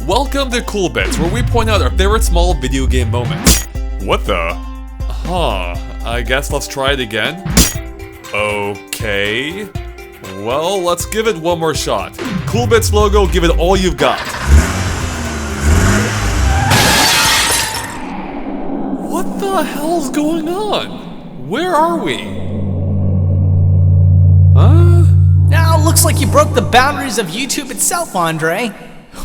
Welcome to Cool Bits, where we point out our favorite small video game moments. What the? I guess let's try it again. Okay. Well, let's give it one more shot. Cool Bits logo, give it all you've got. What the hell's going on? Where are we? Now, looks like you broke the boundaries of YouTube itself, Andre.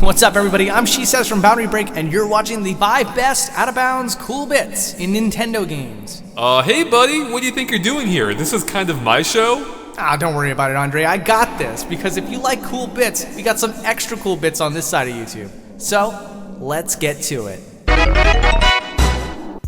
What's up, everybody? I'm She Says from Boundary Break, and you're watching the 5 best out-of-bounds cool bits in Nintendo games. Hey buddy, what do you think you're doing here? This is kind of my show? Don't worry about it, Andre. I got this, because if you like cool bits, we got some extra cool bits on this side of YouTube. So, let's get to it.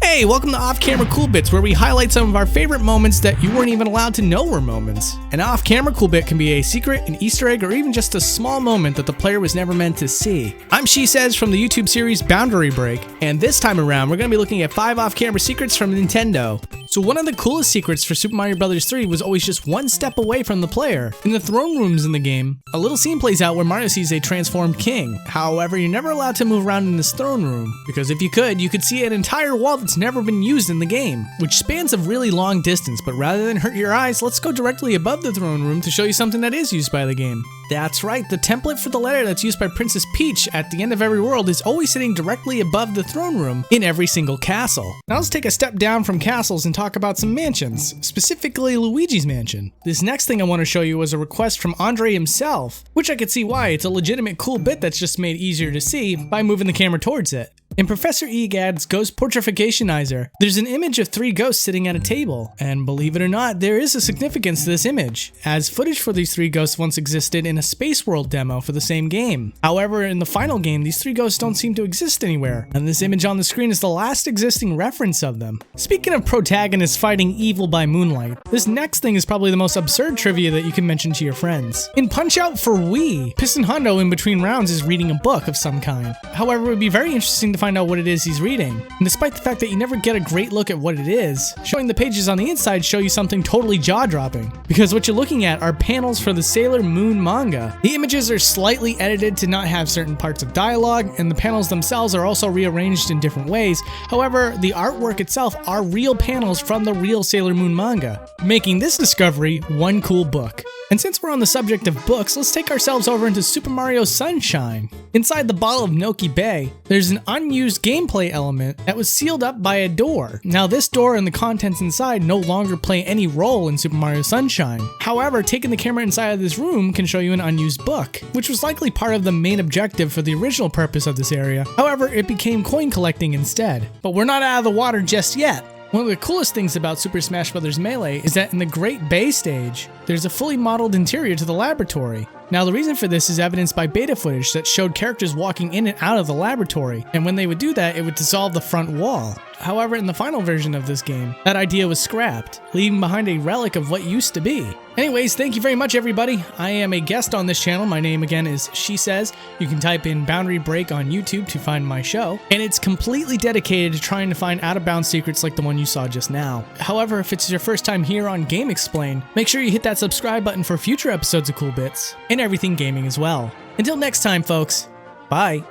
Hey, welcome to Off-Camera Cool Bits, where we highlight some of our favorite moments that you weren't even allowed to know were moments. An off-camera cool bit can be a secret, an Easter egg, or even just a small moment that the player was never meant to see. I'm She Says from the YouTube series Boundary Break, and this time around we're going to be looking at 5 off-camera secrets from Nintendo. So one of the coolest secrets for Super Mario Bros. 3 was always just one step away from the player. In the throne rooms in the game, a little scene plays out where Mario sees a transformed king. However, you're never allowed to move around in this throne room, because if you could see an entire wall that's never been used in the game, which spans a really long distance. But rather than hurt your eyes, let's go directly above the throne room to show you something that is used by the game. That's right, the template for the letter that's used by Princess Peach at the end of every world is always sitting directly above the throne room in every single castle. Now let's take a step down from castles and talk about some mansions, specifically Luigi's mansion. This next thing I want to show you was a request from Andre himself, which I could see why. It's a legitimate cool bit that's just made easier to see by moving the camera towards it. In Professor Egad's Ghost Portrificationizer, there's an image of 3 ghosts sitting at a table, and believe it or not, there is a significance to this image, as footage for these 3 ghosts once existed in a Space World demo for the same game. However, in the final game, these 3 ghosts don't seem to exist anywhere, and this image on the screen is the last existing reference of them. Speaking of protagonists fighting evil by moonlight, this next thing is probably the most absurd trivia that you can mention to your friends. In Punch-Out for Wii, Piston Hondo in between rounds is reading a book of some kind. However, it would be very interesting to find out what it is he's reading. And despite the fact that you never get a great look at what it is, showing the pages on the inside show you something totally jaw-dropping. Because what you're looking at are panels for the Sailor Moon manga. The images are slightly edited to not have certain parts of dialogue, and the panels themselves are also rearranged in different ways. However, the artwork itself are real panels from the real Sailor Moon manga, making this discovery one cool book. And since we're on the subject of books, let's take ourselves over into Super Mario Sunshine. Inside the bottle of Noki Bay, there's an unused gameplay element that was sealed up by a door. Now this door and the contents inside no longer play any role in Super Mario Sunshine. However, taking the camera inside of this room can show you an unused book, which was likely part of the main objective for the original purpose of this area. However, it became coin collecting instead. But we're not out of the water just yet. One of the coolest things about Super Smash Bros. Melee is that in the Great Bay stage, there's a fully modeled interior to the laboratory. Now the reason for this is evidenced by beta footage that showed characters walking in and out of the laboratory, and when they would do that, it would dissolve the front wall. However, in the final version of this game, that idea was scrapped, leaving behind a relic of what used to be. Anyways, thank you very much, everybody. I am a guest on this channel. My name again is She Says. You can type in Boundary Break on YouTube to find my show, and it's completely dedicated to trying to find out-of-bounds secrets like the one you saw just now. However, if it's your first time here on Game Explain, make sure you hit that subscribe button for future episodes of Cool Bits, and everything gaming as well. Until next time, folks, bye.